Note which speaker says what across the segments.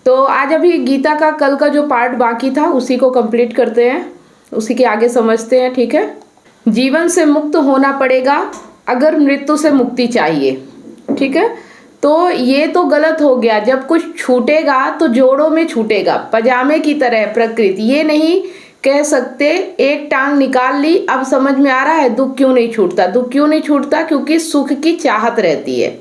Speaker 1: तो आज अभी गीता का कल का जो पार्ट बाकी था उसी को कंप्लीट करते हैं, उसी के आगे समझते हैं। ठीक है। जीवन से मुक्त होना पड़ेगा अगर मृत्यु से मुक्ति चाहिए। ठीक है। तो ये तो गलत हो गया, जब कुछ छूटेगा तो जोड़ों में छूटेगा, पजामे की तरह प्रकृति। ये नहीं कह सकते एक टांग निकाल ली अब समझ में आ रहा है दुख क्यों नहीं छूटता। दुख क्यों नहीं छूटता? क्योंकि सुख की चाहत रहती है।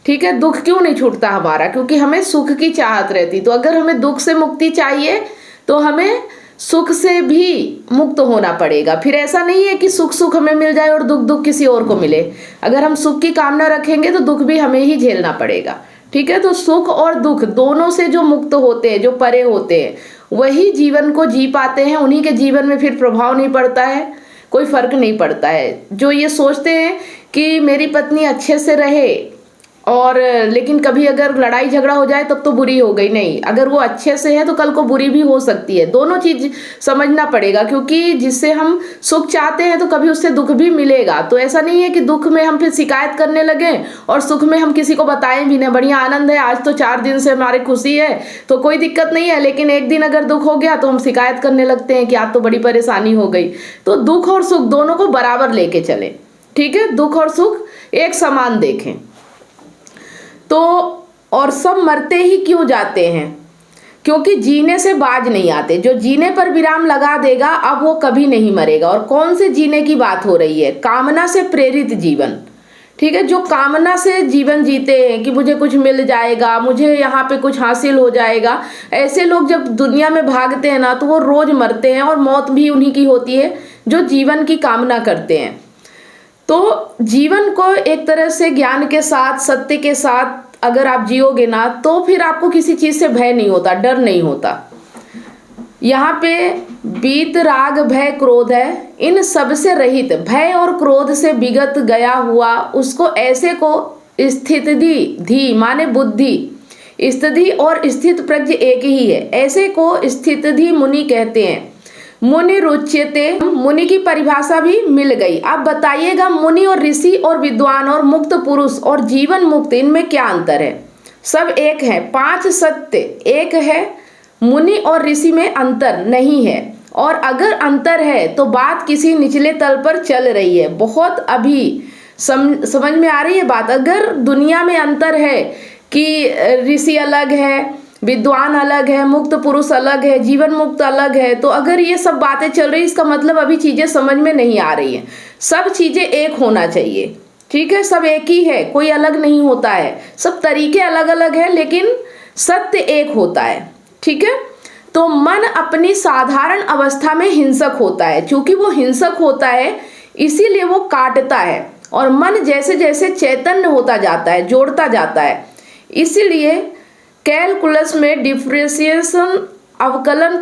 Speaker 1: ठीक है। दुख क्यों नहीं छूटता हमारा? क्योंकि हमें सुख की चाहत रहती। तो अगर हमें दुख से मुक्ति चाहिए तो हमें सुख से भी मुक्त होना पड़ेगा। फिर ऐसा नहीं है कि सुख सुख हमें मिल जाए और दुख दुख किसी और को मिले। अगर हम सुख की कामना रखेंगे तो दुख भी हमें ही झेलना पड़ेगा। ठीक है। तो सुख और दुख दोनों से जो मुक्त होते हैं, जो परे होते हैं, वही जीवन को जी पाते हैं। उन्हीं के जीवन में फिर प्रभाव नहीं पड़ता है, कोई फर्क नहीं पड़ता है। जो ये सोचते हैं कि मेरी पत्नी अच्छे से रहे और लेकिन कभी अगर लड़ाई झगड़ा हो जाए तब तो बुरी हो गई, नहीं, अगर वो अच्छे से है तो कल को बुरी भी हो सकती है। दोनों चीज समझना पड़ेगा, क्योंकि जिससे हम सुख चाहते हैं तो कभी उससे दुख भी मिलेगा। तो ऐसा नहीं है कि दुख में हम फिर शिकायत करने लगे और सुख में हम किसी को बताएं भी नहीं, बढ़िया आनंद है, आज तो 4 दिन से हमारी खुशी है तो कोई दिक्कत नहीं है, लेकिन एक दिन अगर दुख हो गया तो हम शिकायत करने लगते हैं कि आज तो बड़ी परेशानी हो गई। तो दुख और सुख दोनों को बराबर लेके चले। ठीक है। दुख और सुख एक समान देखें। तो और सब मरते ही क्यों जाते हैं? क्योंकि जीने से बाज नहीं आते। जो जीने पर विराम लगा देगा अब वो कभी नहीं मरेगा। और कौन से जीने की बात हो रही है? कामना से प्रेरित जीवन। ठीक है। जो कामना से जीवन जीते हैं कि मुझे कुछ मिल जाएगा, मुझे यहाँ पे कुछ हासिल हो जाएगा, ऐसे लोग जब दुनिया में भागते हैं ना तो वो रोज मरते हैं और मौत भी उन्हीं की होती है जो जीवन की कामना करते हैं। तो जीवन को एक तरह से ज्ञान के साथ, सत्य के साथ अगर आप जियोगे ना तो फिर आपको किसी चीज से भय नहीं होता, डर नहीं होता। यहाँ पे बीत राग भय क्रोध है, इन सब से रहित, भय और क्रोध से विगत गया हुआ उसको ऐसे को स्थित धी माने बुद्धि, स्थिति और स्थित प्रज्ञ एक ही है, ऐसे को स्थित धी मुनि कहते हैं। मुनि रुच्यते, मुनि की परिभाषा भी मिल गई। अब बताइएगा मुनि और ऋषि और विद्वान और मुक्त पुरुष और जीवन मुक्त, इनमें क्या अंतर है? सब एक है। 5 सत्य एक है, मुनि और ऋषि में अंतर नहीं है। और अगर अंतर है तो बात किसी निचले तल पर चल रही है। बहुत अभी समझ में आ रही है बात। अगर दुनिया में अंतर है कि ऋषि अलग है, विद्वान अलग है, मुक्त पुरुष अलग है, जीवन मुक्त अलग है, तो अगर ये सब बातें चल रही इसका मतलब अभी चीजें समझ में नहीं आ रही हैं। सब चीजें एक होना चाहिए। ठीक है। सब एक ही है, कोई अलग नहीं होता है। सब तरीके अलग अलग है लेकिन सत्य एक होता है। ठीक है। तो मन अपनी साधारण अवस्था में हिंसक होता है। क्योंकि वो हिंसक होता है इसीलिए वो काटता है। और मन जैसे जैसे चैतन्य होता जाता है, जोड़ता जाता है। इसीलिए कैलकुलस में डिफरेंशिएशन अवकलन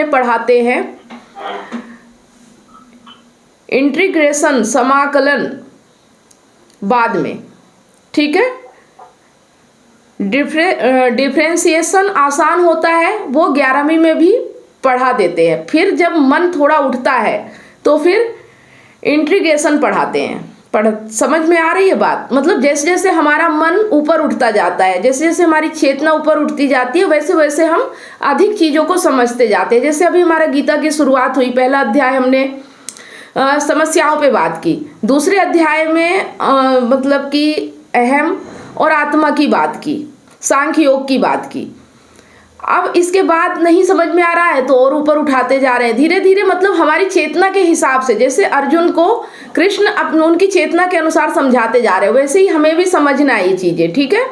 Speaker 1: पढ़ाते हैं, इंटीग्रेशन समाकलन बाद में। ठीक है। डिफरेंशिएशन आसान होता है, वो 11वीं में भी पढ़ा देते हैं। फिर जब मन थोड़ा उठता है तो फिर इंटीग्रेशन पढ़ाते हैं। समझ में आ रही है बात? मतलब जैसे जैसे हमारा मन ऊपर उठता जाता है, जैसे जैसे हमारी चेतना ऊपर उठती जाती है, वैसे वैसे हम अधिक चीजों को समझते जाते हैं। जैसे अभी हमारा गीता की शुरुआत हुई, पहला अध्याय हमने समस्याओं पे बात की, दूसरे अध्याय में मतलब कि अहम और आत्मा की बात की, सांख्य योग की बात की। अब इसके बाद नहीं समझ में आ रहा है तो और ऊपर उठाते जा रहे हैं धीरे धीरे। मतलब हमारी चेतना के हिसाब से, जैसे अर्जुन को कृष्ण उनकी चेतना के अनुसार समझाते जा रहे हैं, वैसे ही हमें भी समझना है ये चीजें। ठीक है।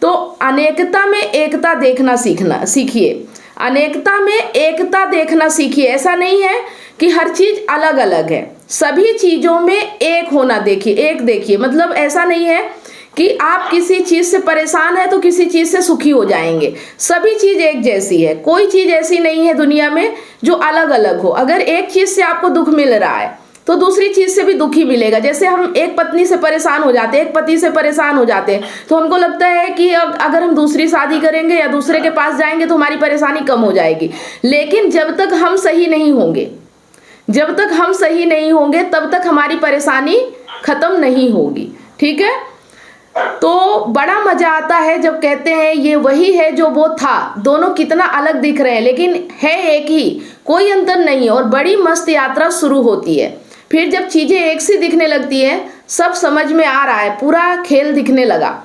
Speaker 1: तो अनेकता में एकता देखना सीखिए। अनेकता में एकता देखना सीखिए। ऐसा नहीं है कि हर चीज अलग अलग है, सभी चीजों में एक होना देखिए, एक देखिए। मतलब ऐसा नहीं है कि आप किसी चीज से परेशान है तो किसी चीज से सुखी हो जाएंगे। सभी चीज एक जैसी है, कोई चीज ऐसी नहीं है दुनिया में जो अलग अलग हो। अगर एक चीज से आपको दुख मिल रहा है तो दूसरी चीज से भी दुख ही मिलेगा। जैसे हम एक पत्नी से परेशान हो जाते हैं, एक पति से परेशान हो जाते हैं, तो हमको लगता है कि अब अगर हम दूसरी शादी करेंगे या दूसरे के पास जाएंगे तो हमारी परेशानी कम हो जाएगी। लेकिन जब तक हम सही नहीं होंगे, तब तक हमारी परेशानी खत्म नहीं होगी। ठीक है। तो बड़ा मजा आता है जब कहते हैं ये वही है जो वो था। दोनों कितना अलग दिख रहे हैं लेकिन है एक ही, कोई अंतर नहीं है। और बड़ी मस्त यात्रा शुरू होती है। फिर जब चीजें एक सी दिखने लगती है, सब समझ में आ रहा है, पूरा खेल दिखने लगा।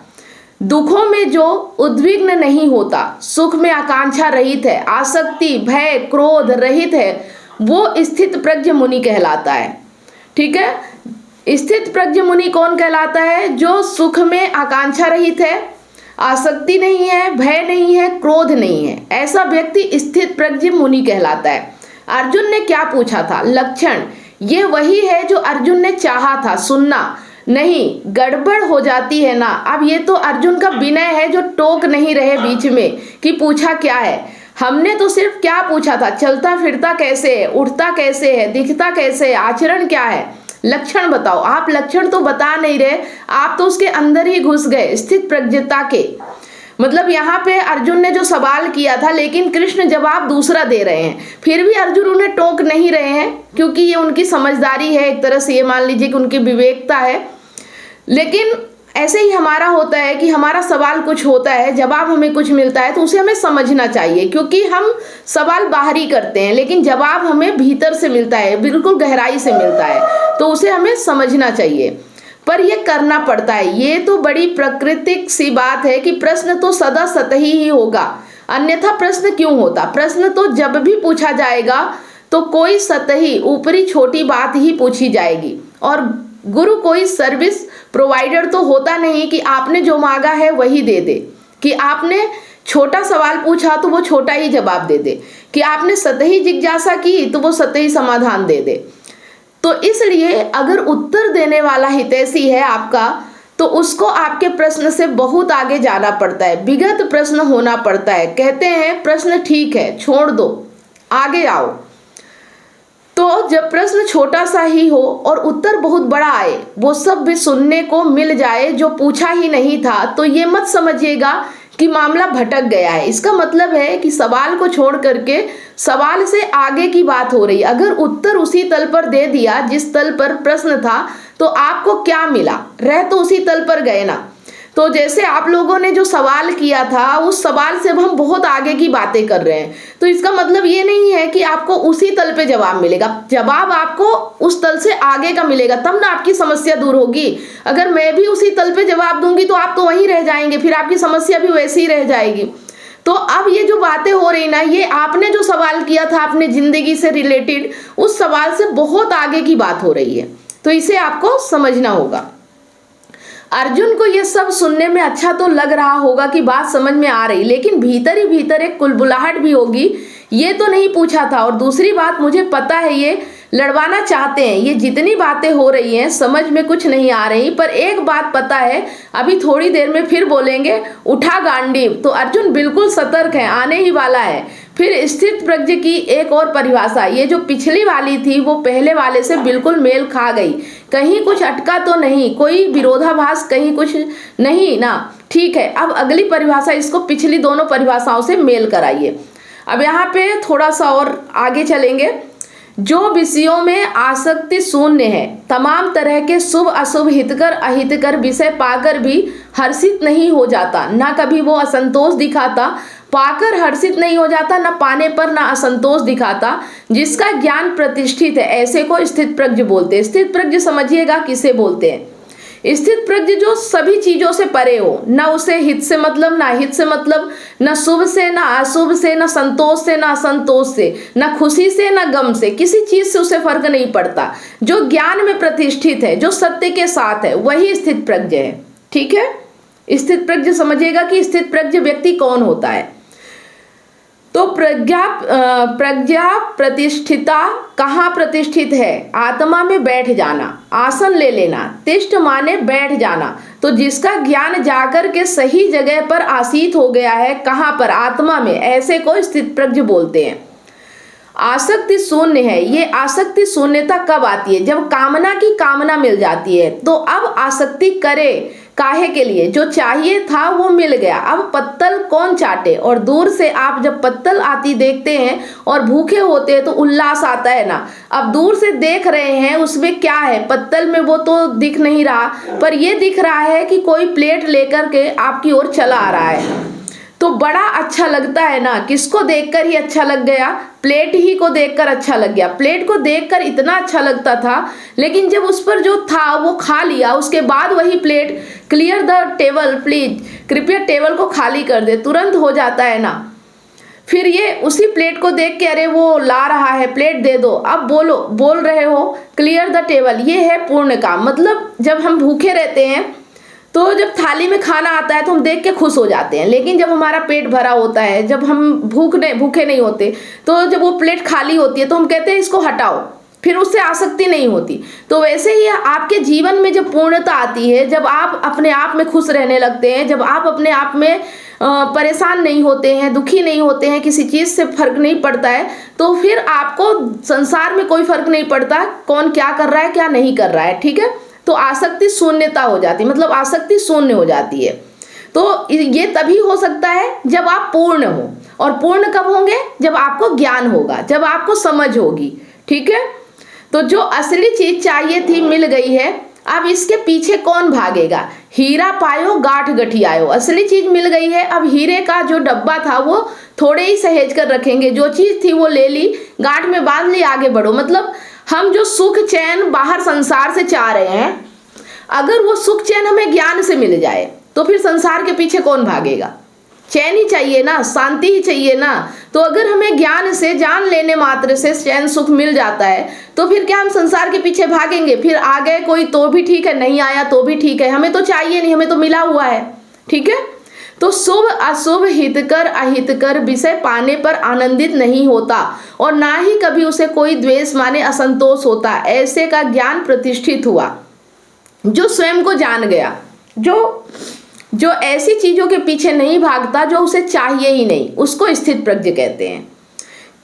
Speaker 1: दुखों में जो उद्विग्न नहीं होता, सुख में आकांक्षा रहित है, आसक्ति भय क्रोध रहित है, वो स्थित प्रज्ञ मुनि कहलाता है। ठीक है, स्थित प्रज्ञ मुनि कौन कहलाता है? जो सुख में आकांक्षा रहित है, आसक्ति नहीं है, भय नहीं है, क्रोध नहीं है, ऐसा व्यक्ति स्थित प्रज्ञ मुनि कहलाता है। अर्जुन ने क्या पूछा था? लक्षण। ये वही है जो अर्जुन ने चाहा था सुनना। नहीं, गड़बड़ हो जाती है ना। अब ये तो अर्जुन का विनय है जो टोक नहीं रहे बीच में कि पूछा क्या है। हमने तो सिर्फ क्या पूछा था? चलता फिरता कैसे है, उठता कैसे है, दिखता कैसे है, आचरण क्या है, लक्षण बताओ। आप लक्षण तो बता नहीं रहे, आप तो उसके अंदर ही घुस गए स्थित प्रज्ञता के। मतलब यहाँ पे अर्जुन ने जो सवाल किया था लेकिन कृष्ण जवाब दूसरा दे रहे हैं, फिर भी अर्जुन उन्हें टोक नहीं रहे हैं क्योंकि ये उनकी समझदारी है, एक तरह से ये मान लीजिए कि उनकी विवेकता है। लेकिन ऐसे ही हमारा होता है कि हमारा सवाल कुछ होता है, जवाब हमें कुछ मिलता है तो उसे हमें समझना चाहिए, क्योंकि हम सवाल बाहरी करते हैं लेकिन जवाब हमें भीतर से मिलता है, बिल्कुल गहराई से मिलता है, तो उसे हमें समझना चाहिए। पर यह करना पड़ता है। ये तो बड़ी प्राकृतिक सी बात है कि प्रश्न तो सदा सतही ही होगा, अन्यथा प्रश्न क्यों होता? प्रश्न तो जब भी पूछा जाएगा तो कोई सतही ऊपरी छोटी बात ही पूछी जाएगी। और गुरु कोई सर्विस प्रोवाइडर तो होता नहीं कि आपने जो मांगा है वही दे दे, कि आपने छोटा सवाल पूछा तो वो छोटा ही जवाब दे दे, कि आपने सतही जिज्ञासा की तो वो सतही समाधान दे दे। तो इसलिए अगर उत्तर देने वाला हितैषी है आपका, तो उसको आपके प्रश्न से बहुत आगे जाना पड़ता है, विगत प्रश्न होना पड़ता है। कहते हैं प्रश्न ठीक है, छोड़ दो, आगे आओ। तो जब प्रश्न छोटा सा ही हो और उत्तर बहुत बड़ा आए, वो सब भी सुनने को मिल जाए जो पूछा ही नहीं था, तो ये मत समझिएगा कि मामला भटक गया है। इसका मतलब है कि सवाल को छोड़ करके सवाल से आगे की बात हो रही है। अगर उत्तर उसी तल पर दे दिया जिस तल पर प्रश्न था, तो आपको क्या मिला? रह तो उसी तल पर गए ना। तो जैसे आप लोगों ने जो सवाल किया था, उस सवाल से अब हम बहुत आगे की बातें कर रहे हैं, तो इसका मतलब ये नहीं है कि आपको उसी तल पे जवाब मिलेगा। जवाब आपको उस तल से आगे का मिलेगा, तब ना आपकी समस्या दूर होगी। अगर मैं भी उसी तल पे जवाब दूंगी तो आप तो वहीं रह जाएंगे, फिर आपकी समस्या भी वैसी ही रह जाएगी। तो अब ये जो बातें हो रही ना, ये आपने जो सवाल किया था अपने जिंदगी से रिलेटेड, उस सवाल से बहुत आगे की बात हो रही है, तो इसे आपको समझना होगा। अर्जुन को यह सब सुनने में अच्छा तो लग रहा होगा कि बात समझ में आ रही, लेकिन भीतर ही भीतर एक कुलबुलाहट भी होगी, ये तो नहीं पूछा था। और दूसरी बात, मुझे पता है ये लड़वाना चाहते हैं, ये जितनी बातें हो रही हैं समझ में कुछ नहीं आ रही, पर एक बात पता है, अभी थोड़ी देर में फिर बोलेंगे उठा गांडीव। तो अर्जुन बिल्कुल सतर्क है, आने ही वाला है। फिर स्थित प्रज्ञ की एक और परिभाषा, ये जो पिछली वाली थी वो पहले वाले से बिल्कुल मेल खा गई, कहीं कुछ अटका तो नहीं, कोई विरोधाभास कहीं कुछ नहीं ना। ठीक है, अब अगली परिभाषा, इसको पिछली दोनों परिभाषाओं से मेल कराइए। अब यहाँ पे थोड़ा सा और आगे चलेंगे। जो विषयों में आसक्ति शून्य है, तमाम तरह के शुभ अशुभ हितकर अहितकर विषय पाकर भी हर्षित नहीं हो जाता, ना कभी वो असंतोष दिखाता, पाकर हर्षित नहीं हो जाता, ना पाने पर ना असंतोष दिखाता, जिसका ज्ञान प्रतिष्ठित है, ऐसे को स्थित प्रज्ञ बोलते हैं। स्थित प्रज्ञ समझिएगा किसे बोलते हैं? स्थित प्रज्ञ जो सभी चीजों से परे हो, ना उसे हित से मतलब, ना हित से मतलब, ना शुभ से ना अशुभ से, ना संतोष से ना असंतोष से, ना खुशी से ना गम से, किसी चीज से उसे फर्क नहीं पड़ता, जो ज्ञान में प्रतिष्ठित है, जो सत्य के साथ है, वही स्थित प्रज्ञ है। ठीक है, स्थित प्रज्ञ समझिएगा कि स्थित प्रज्ञ व्यक्ति कौन होता है। तो प्रज्ञा प्रतिष्ठिता कहाँ प्रतिष्ठित है? आत्मा में बैठ जाना, आसन ले लेना, तिष्ठ माने बैठ जाना। तो जिसका ज्ञान जाकर के सही जगह पर आसीत हो गया है, कहाँ पर? आत्मा में, ऐसे को स्थित प्रज्ञ बोलते हैं। आसक्ति शून्य है। ये आसक्ति शून्यता कब आती है? जब कामना की कामना मिल जाती है। तो अब आसक्ति करे, काहे के लिए, जो चाहिए था वो मिल गया, अब पत्तल कौन चाटे। और दूर से आप जब पत्तल आती देखते हैं और भूखे होते हैं तो उल्लास आता है ना। अब दूर से देख रहे हैं उसमें क्या है, पत्तल में वो तो दिख नहीं रहा, पर ये दिख रहा है कि कोई प्लेट लेकर के आपकी ओर चला आ रहा है, तो बड़ा अच्छा लगता है ना। किसको देखकर ही अच्छा लग गया, प्लेट ही को देखकर अच्छा लग गया। प्लेट को देखकर इतना अच्छा लगता था, लेकिन जब उस पर जो था वो खा लिया, उसके बाद वही plate, clear the table please, कृपया टेबल को खाली कर दे, तुरंत हो जाता है ना। फिर ये उसी प्लेट को देख के अरे वो ला रहा है, प्लेट दे दो, अब बोल रहे हो क्लियर द टेबल। ये है पूर्ण काम। मतलब जब हम भूखे रहते हैं तो जब थाली में खाना आता है तो हम देख के खुश हो जाते हैं, लेकिन जब हमारा पेट भरा होता है, जब हम भूखे नहीं होते, तो जब वो प्लेट खाली होती है तो हम कहते हैं इसको हटाओ, फिर उससे आसक्ति नहीं होती। तो वैसे ही आपके जीवन में जब पूर्णता आती है, जब आप अपने आप में खुश रहने लगते हैं, जब आप अपने आप में परेशान नहीं होते हैं, दुखी नहीं होते हैं, किसी चीज़ से फर्क नहीं पड़ता है, तो फिर आपको संसार में कोई फर्क नहीं पड़ता कौन क्या कर रहा है क्या नहीं कर रहा है, ठीक है। तो आसक्ति शून्यता हो जाती है, मतलब आसक्ति शून्य हो जाती है। तो ये तभी हो सकता है जब आप पूर्ण हो, और पूर्ण कब होंगे, जब आपको ज्ञान होगा, जब आपको समझ होगी, ठीक है। तो जो असली चीज चाहिए थी मिल गई है, अब इसके पीछे कौन भागेगा। हीरा पायो गांठ गठियायो, असली चीज मिल गई है, अब हीरे का जो डब्बा था वो थोड़े ही सहेज कर रखेंगे, जो चीज थी वो ले ली, गांठ में बांध ली, आगे बढ़ो। मतलब हम जो सुख चैन बाहर संसार से चाह रहे हैं, अगर वो सुख चैन हमें ज्ञान से मिल जाए तो फिर संसार के पीछे कौन भागेगा। चैन ही चाहिए ना, शांति ही चाहिए ना। तो अगर हमें ज्ञान से, जान लेने मात्र से चैन सुख मिल जाता है तो फिर क्या हम संसार के पीछे भागेंगे। फिर आ गए कोई तो भी ठीक है, नहीं आया तो भी ठीक है, हमें तो चाहिए नहीं, हमें तो मिला हुआ है, ठीक है। तो शुभ अशुभ हितकर अहितकर विषय पाने पर आनंदित नहीं होता, और ना ही कभी उसे कोई द्वेष माने असंतोष होता। ऐसे का ज्ञान प्रतिष्ठित हुआ जो स्वयं को जान गया, जो ऐसी चीजों के पीछे नहीं भागता जो उसे चाहिए ही नहीं, उसको स्थित प्रज्ञ कहते हैं।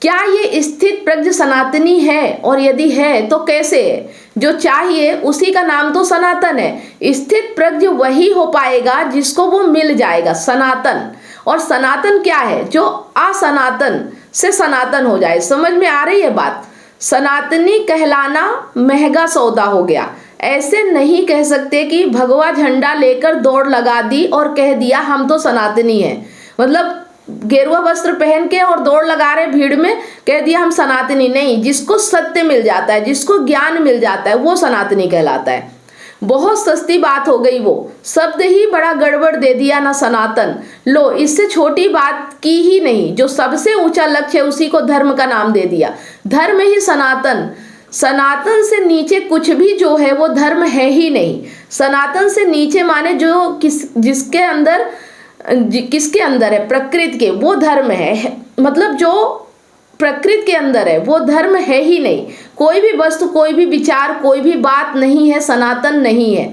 Speaker 1: क्या ये स्थित प्रज्ञ सनातनी है, और यदि है तो कैसे है। जो चाहिए उसी का नाम तो सनातन है। स्थित प्रज्ञ वही हो पाएगा जिसको वो मिल जाएगा, सनातन। और सनातन क्या है, जो असनातन से सनातन हो जाए। समझ में आ रही है बात। सनातनी कहलाना महंगा सौदा हो गया। ऐसे नहीं कह सकते कि भगवा झंडा लेकर दौड़ लगा दी और कह दिया हम तो सनातनी हैं। मतलब गेरुआ वस्त्र पहन के और दौड़ लगा रहे भीड़ में, कह दिया हम सनातनी। नहीं, जिसको सत्य मिल जाता है, जिसको ज्ञान मिल जाता है, वो सनातनी कहलाता है। बहुत सस्ती बात हो गई, वो शब्द ही बड़ा गड़बड़ दे दिया ना सनातन। लो, इससे छोटी बात की ही नहीं, जो सबसे ऊंचा लक्ष्य है उसी को धर्म का नाम दे दिया। धर्म ही सनातन, सनातन से नीचे कुछ भी जो है वो धर्म है ही नहीं। सनातन से नीचे माने जो किसके अंदर है, प्रकृति के, वो धर्म है। मतलब जो प्रकृति के अंदर है वो धर्म है ही नहीं। कोई भी वस्तु, कोई भी विचार, कोई भी बात नहीं है, सनातन नहीं है।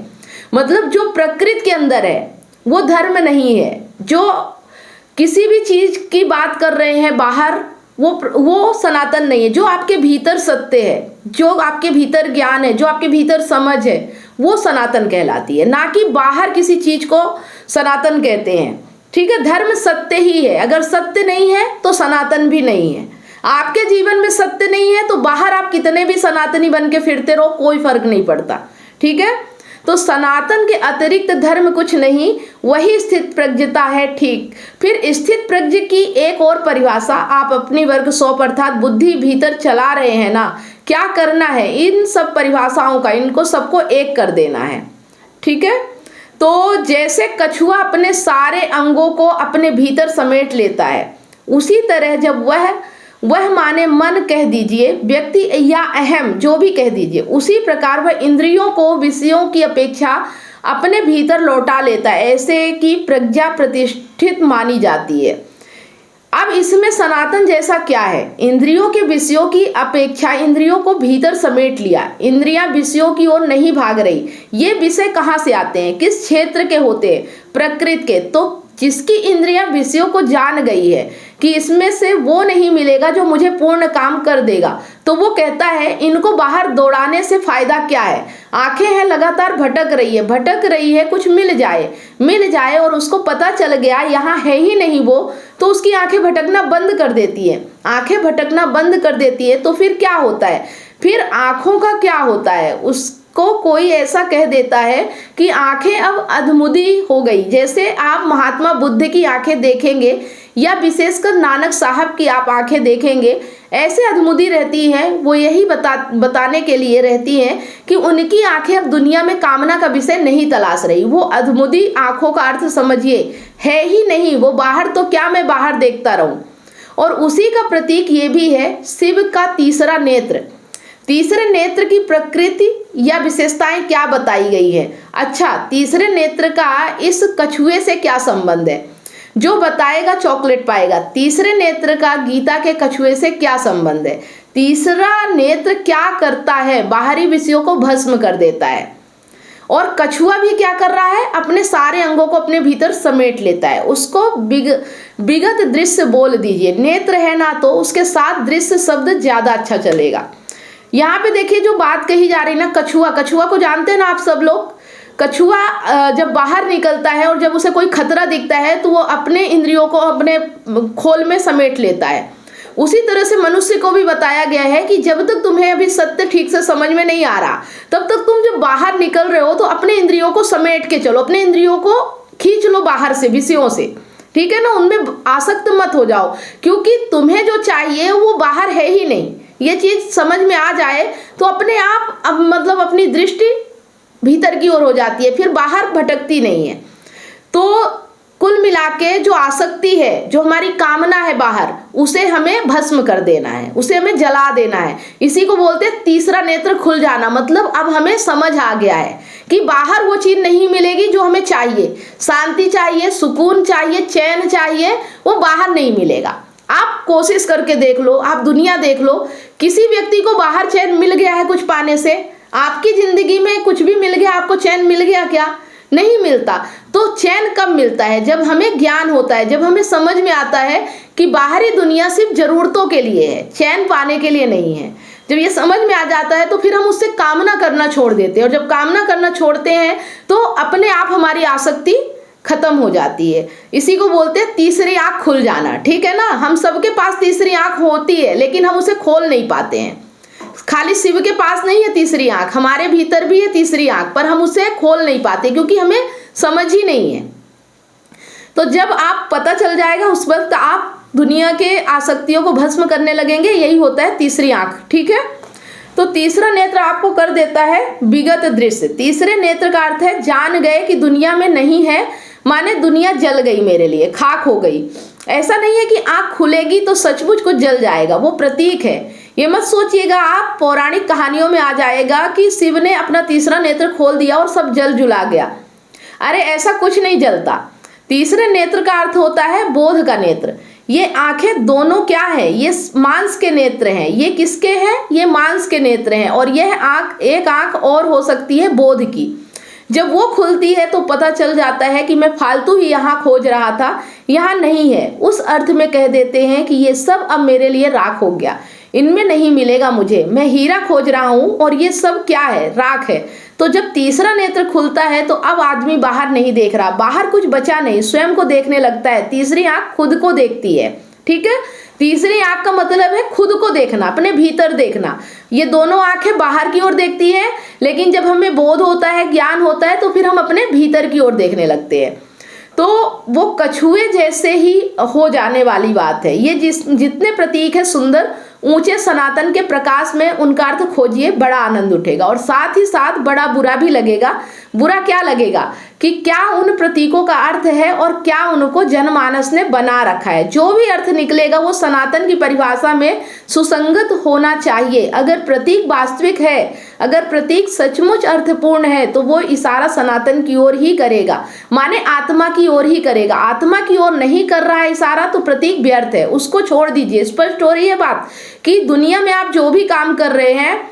Speaker 1: मतलब जो प्रकृति के अंदर है वो धर्म नहीं है। जो किसी भी चीज की बात कर रहे हैं बाहर, वो सनातन नहीं है। जो आपके भीतर सत्य है, जो आपके भीतर ज्ञान है, जो आपके भीतर समझ है, वो सनातन कहलाती है, ना कि बाहर किसी चीज को सनातन कहते हैं, ठीक है। धर्म सत्य ही है, अगर सत्य नहीं है तो सनातन भी नहीं है। आपके जीवन में सत्य नहीं है तो बाहर आप कितने भी सनातनी बन के फिरते रहो, कोई फर्क नहीं पड़ता, ठीक है। तो सनातन के अतिरिक्त धर्म कुछ नहीं, वही स्थित प्रज्ञता है, ठीक। फिर स्थित प्रज्ञ की एक और परिभाषा, आप अपनी वर्ग 100 अर्थात बुद्धि भीतर चला रहे हैं ना, क्या करना है, इन सब परिभाषाओं का, इनको सबको एक कर देना है, ठीक है। तो जैसे कछुआ अपने सारे अंगों को अपने भीतर समेट लेता है, उसी तरह जब वह माने मन कह दीजिए, व्यक्ति या अहम जो भी कह दीजिए, उसी प्रकार वह इंद्रियों को विषयों की अपेक्षा अपने भीतर लौटा लेता है। ऐसे की प्रज्ञा प्रतिष्ठित मानी जाती है। अब इसमें सनातन जैसा क्या है, इंद्रियों के विषयों की अपेक्षा इंद्रियों को भीतर समेट लिया, इंद्रियां विषयों की ओर नहीं भाग रही। ये विषय कहाँ से आते हैं, किस क्षेत्र के होते हैं, प्रकृति के। तो जिसकी इंद्रियां विषयों को जान गई है कि इसमें से वो नहीं मिलेगा जो मुझे पूर्ण काम कर देगा, तो वो कहता है इनको बाहर दौड़ाने से फायदा क्या है। आंखें हैं लगातार भटक रही है, कुछ मिल जाए और उसको पता चल गया यहाँ है ही नहीं वो, तो उसकी आंखें भटकना बंद कर देती है। आंखें भटकना बंद कर देती है तो फिर क्या होता है, फिर आंखों का क्या होता है, उसको कोई ऐसा कह देता है कि आंखें अब अधमुदी हो गई। जैसे आप महात्मा बुद्ध की आंखें देखेंगे या विशेषकर नानक साहब की आप आंखें देखेंगे, ऐसे अधमुदी रहती हैं। वो यही बताने के लिए रहती हैं कि उनकी आंखें अब दुनिया में कामना का विषय नहीं तलाश रही। वो अधमुदी आंखों का अर्थ समझिए है ही नहीं, वो बाहर तो क्या मैं बाहर देखता रहूं। और उसी का प्रतीक ये भी है शिव का तीसरा नेत्र। तीसरे नेत्र की प्रकृति या विशेषताएं क्या बताई गई है। अच्छा, तीसरे नेत्र का इस कछुए से क्या संबंध है, जो बताएगा चॉकलेट पाएगा। तीसरे नेत्र का गीता के कछुए से क्या संबंध है। तीसरा नेत्र क्या करता है, बाहरी विषयों को भस्म कर देता है। और कछुआ भी क्या कर रहा है, अपने सारे अंगों को अपने भीतर समेट लेता है। उसको विगत दृश्य बोल दीजिए, नेत्र है ना तो उसके साथ दृश्य शब्द ज्यादा अच्छा चलेगा। यहाँ पे देखिए जो बात कही जा रही ना, कछुआ को जानते हैं ना आप सब लोग। कछुआ जब बाहर निकलता है और जब उसे कोई खतरा दिखता है तो वो अपने इंद्रियों को अपने खोल में समेट लेता है। उसी तरह से मनुष्य को भी बताया गया है कि जब तक तुम्हें अभी सत्य ठीक से समझ में नहीं आ रहा, तब तक तुम जब बाहर निकल रहे हो तो अपने इंद्रियों को समेट के चलो, अपने इंद्रियों को खींच लो बाहर से, विषयों से, ठीक है ना। उनमें आसक्त मत हो जाओ, क्योंकि तुम्हें जो चाहिए वो बाहर है ही नहीं। ये चीज समझ में आ जाए तो अपने आप मतलब अपनी दृष्टि भीतर की ओर हो जाती है, फिर बाहर भटकती नहीं है। तो कुल मिला के जो आसक्ति है, जो हमारी कामना है बाहर, उसे हमें भस्म कर देना है, उसे हमें जला देना है। इसी को बोलते हैं तीसरा नेत्र खुल जाना। मतलब अब हमें समझ आ गया है कि बाहर वो चीज नहीं मिलेगी जो हमें चाहिए। शांति चाहिए, सुकून चाहिए, चैन चाहिए, वो बाहर नहीं मिलेगा। आप कोशिश करके देख लो, आप दुनिया देख लो, किसी व्यक्ति को बाहर चैन मिल गया है कुछ पाने से? आपकी जिंदगी में कुछ भी मिल गया, आपको चैन मिल गया क्या? नहीं मिलता। तो चैन कब मिलता है? जब हमें ज्ञान होता है, जब हमें समझ में आता है कि बाहरी दुनिया सिर्फ जरूरतों के लिए है, चैन पाने के लिए नहीं है। जब ये समझ में आ जाता है तो फिर हम उससे कामना करना छोड़ देते हैं, और जब कामना करना छोड़ते हैं तो अपने आप हमारी आसक्ति खत्म हो जाती है। इसी को बोलते हैं तीसरी आंख खुल जाना, ठीक है ना। हम सबके पास तीसरी आंख होती है, लेकिन हम उसे खोल नहीं पाते हैं। खाली शिव के पास नहीं है तीसरी आंख, हमारे भीतर भी है तीसरी आंख, पर हम उसे खोल नहीं पाते क्योंकि हमें समझ ही नहीं है। तो जब आप पता चल जाएगा उस वक्त आप दुनिया के आसक्तियों को भस्म करने लगेंगे। यही होता है तीसरी आंख, ठीक है। तो तीसरा नेत्र आपको कर देता है विगत दृश्य। तीसरे नेत्र का अर्थ है जान गए कि दुनिया में नहीं है, माने दुनिया जल गई, मेरे लिए खाक हो गई। ऐसा नहीं है कि आंख खुलेगी तो सचमुच कुछ जल जाएगा, वो प्रतीक है। ये मत सोचिएगा आप पौराणिक कहानियों में आ जाएगा कि शिव ने अपना तीसरा नेत्र खोल दिया और सब जल जुला गया। अरे ऐसा कुछ नहीं जलता। तीसरे नेत्र का अर्थ होता है बोध का नेत्र। ये आंखें दोनों क्या है? ये मांस के नेत्र हैं। ये किसके हैं? ये मांस के नेत्र हैं। और यह आंख, एक आंख और हो सकती है बोध की। जब वो खुलती है तो पता चल जाता है कि मैं फालतू ही यहाँ खोज रहा था, यहाँ नहीं है। उस अर्थ में कह देते हैं कि ये सब अब मेरे लिए राख हो गया, इनमें नहीं मिलेगा मुझे। मैं हीरा खोज रहा हूँ और ये सब क्या है? राख है। तो जब तीसरा नेत्र खुलता है तो अब आदमी बाहर नहीं देख रहा, बाहर कुछ बचा नहीं, स्वयं को देखने लगता है। तीसरी आंख खुद को देखती है, ठीक है। तीसरी आंख का मतलब है खुद को देखना, अपने भीतर देखना। ये दोनों आंखें बाहर की ओर देखती है, लेकिन जब हमें बोध होता है, ज्ञान होता है, तो फिर हम अपने भीतर की ओर देखने लगते हैं। तो वो कछुए जैसे ही हो जाने वाली बात है। ये जितने प्रतीक है सुंदर, ऊंचे सनातन के प्रकाश में उनका अर्थ खोजिए, बड़ा आनंद उठेगा। और साथ ही साथ बड़ा बुरा भी लगेगा। बुरा क्या लगेगा कि क्या उन प्रतीकों का अर्थ है और क्या उनको जनमानस ने बना रखा है। जो भी अर्थ निकलेगा वो सनातन की परिभाषा में सुसंगत होना चाहिए। अगर प्रतीक वास्तविक है, अगर प्रतीक सचमुच अर्थपूर्ण है, तो वो इशारा सनातन की ओर ही करेगा, माने आत्मा की ओर ही करेगा। आत्मा की ओर नहीं कर रहा है इशारा तो प्रतीक व्यर्थ है, उसको छोड़ दीजिए। स्पष्ट हो रही है बात कि दुनिया में आप जो भी काम कर रहे हैं,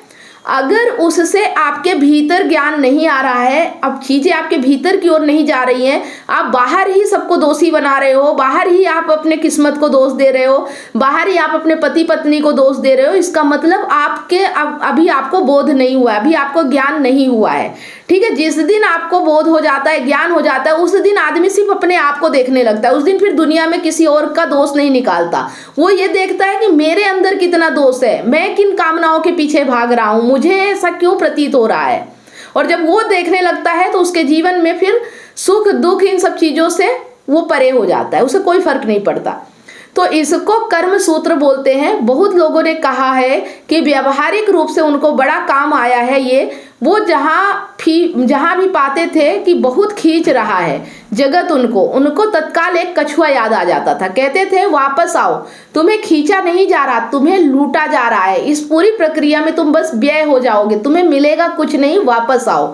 Speaker 1: अगर उससे आपके भीतर ज्ञान नहीं आ रहा है, अब चीजें आपके भीतर की ओर नहीं जा रही हैं, आप बाहर ही सबको दोषी बना रहे हो, बाहर ही आप अपने किस्मत को दोष दे रहे हो, बाहर ही आप अपने पति पत्नी को दोष दे रहे हो, इसका मतलब आपके अभी आपको बोध नहीं हुआ है, अभी आपको ज्ञान नहीं हुआ है। ठीक है, जिस दिन आपको बोध हो जाता है, ज्ञान हो जाता है, उस दिन आदमी सिर्फ अपने आप को देखने लगता है। उस दिन फिर दुनिया में किसी और का दोष नहीं निकालता। वो ये देखता है कि मेरे अंदर कितना दोष है, मैं किन कामनाओं के पीछे भाग रहा हूं, मुझे ऐसा क्यों प्रतीत हो रहा है। और जब वो देखने लगता है तो उसके जीवन में फिर सुख दुख इन सब चीजों से वो परे हो जाता है, उसे कोई फर्क नहीं पड़ता। तो इसको कर्म सूत्र बोलते हैं। बहुत लोगों ने कहा है कि व्यावहारिक रूप से उनको बड़ा काम आया है ये। वो जहां भी पाते थे कि बहुत खींच रहा है जगत, उनको तत्काल एक कछुआ याद आ जाता था। कहते थे वापस आओ, तुम्हें खींचा नहीं जा रहा, तुम्हें लूटा जा रहा है। इस पूरी प्रक्रिया में तुम बस व्यय हो जाओगे, तुम्हें मिलेगा कुछ नहीं, वापस आओ।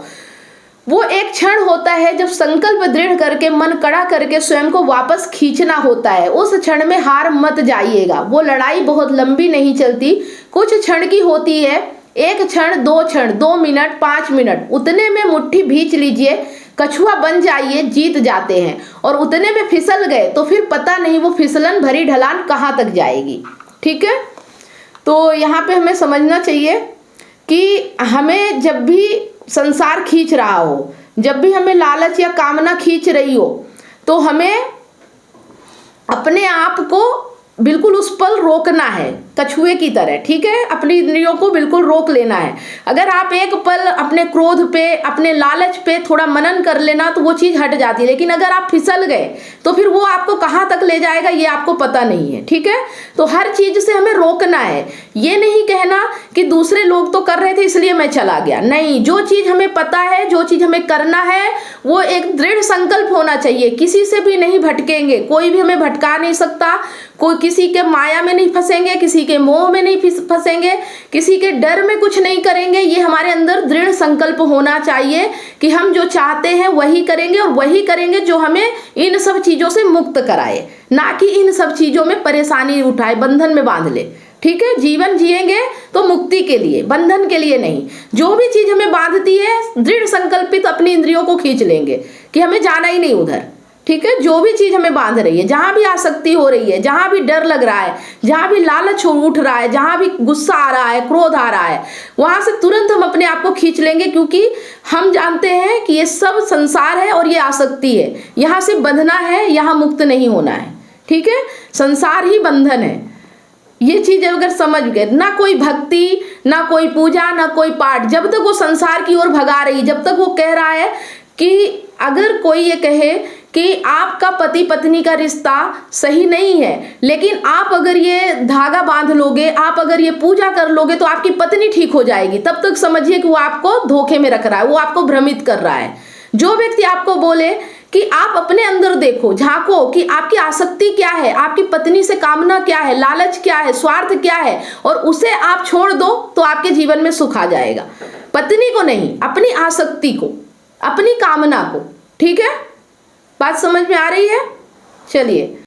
Speaker 1: वो एक क्षण होता है जब संकल्प दृढ़ करके, मन कड़ा करके स्वयं को वापस खींचना होता है। उस क्षण में हार मत जाइएगा। वो लड़ाई बहुत लंबी नहीं चलती, कुछ क्षण की होती है। एक क्षण, 2 क्षण, 2 मिनट, 5 मिनट, उतने में मुट्ठी भींच लीजिए, कछुआ बन जाइए, जीत जाते हैं। और उतने में फिसल गए तो फिर पता नहीं वो फिसलन भरी ढलान कहाँ तक जाएगी। ठीक है, तो यहाँ पे हमें समझना चाहिए कि हमें जब भी संसार खींच रहा हो, जब भी हमें लालच या कामना खींच रही हो, तो हमें अपने आप को बिल्कुल उस पल रोकना है, कछुए की तरह। ठीक है, अपनी इंद्रियों को बिल्कुल रोक लेना है। अगर आप एक पल अपने क्रोध पे, अपने लालच पे थोड़ा मनन कर लेना तो वो चीज हट जाती है। लेकिन अगर आप फिसल गए तो फिर वो आपको कहाँ तक ले जाएगा ये आपको पता नहीं है। ठीक है, तो हर चीज से हमें रोकना है। ये नहीं कहना कि दूसरे लोग तो कर रहे थे इसलिए मैं चला गया, नहीं। जो चीज हमें पता है, जो चीज हमें करना है, वो एक दृढ़ संकल्प होना चाहिए। किसी से भी नहीं भटकेंगे, कोई भी हमें भटका नहीं सकता। कोई किसी के माया में नहीं फंसेंगे, किसी के मोह में नहीं फंसेंगे, किसी के डर में कुछ नहीं करेंगे। ये हमारे अंदर दृढ़ संकल्प होना चाहिए कि हम जो चाहते हैं वही करेंगे, और वही करेंगे जो हमें इन सब चीजों से मुक्त कराए, ना कि इन सब चीजों में परेशानी उठाए, बंधन में बांध ले। ठीक है, जीवन जिएंगे तो मुक्ति के लिए, बंधन के लिए नहीं। जो भी चीज हमें बांधती है, दृढ़ संकल्पित अपनी इंद्रियों को खींच लेंगे कि हमें जाना ही नहीं उधर। ठीक है, जो भी चीज हमें बांध रही है, जहां भी आसक्ति हो रही है, जहां भी डर लग रहा है, जहां भी लालच उठ रहा है, जहां भी गुस्सा आ रहा है, क्रोध आ रहा है, वहां से तुरंत हम अपने आप को खींच लेंगे। क्योंकि हम जानते हैं कि ये सब संसार है और ये आसक्ति है, यहाँ से बंधना है, यहाँ मुक्त नहीं होना है। ठीक है, संसार ही बंधन है। ये चीज अगर समझ गए, ना कोई भक्ति, ना कोई पूजा, ना कोई पाठ, जब तक वो संसार की ओर भगा रही, जब तक वो कह रहा है कि अगर कोई ये कहे कि आपका पति पत्नी का रिश्ता सही नहीं है, लेकिन आप अगर ये धागा बांध लोगे, आप अगर ये पूजा कर लोगे तो आपकी पत्नी ठीक हो जाएगी, तब तक समझिए कि वो आपको धोखे में रख रहा है, वो आपको भ्रमित कर रहा है। जो व्यक्ति आपको बोले कि आप अपने अंदर देखो, झांको कि आपकी आसक्ति क्या है, आपकी पत्नी से कामना क्या है, लालच क्या है, स्वार्थ क्या है, और उसे आप छोड़ दो तो आपके जीवन में सुख आ जाएगा। पत्नी को नहीं, अपनी आसक्ति को, अपनी कामना को। ठीक है, बात समझ में आ रही है? चलिए।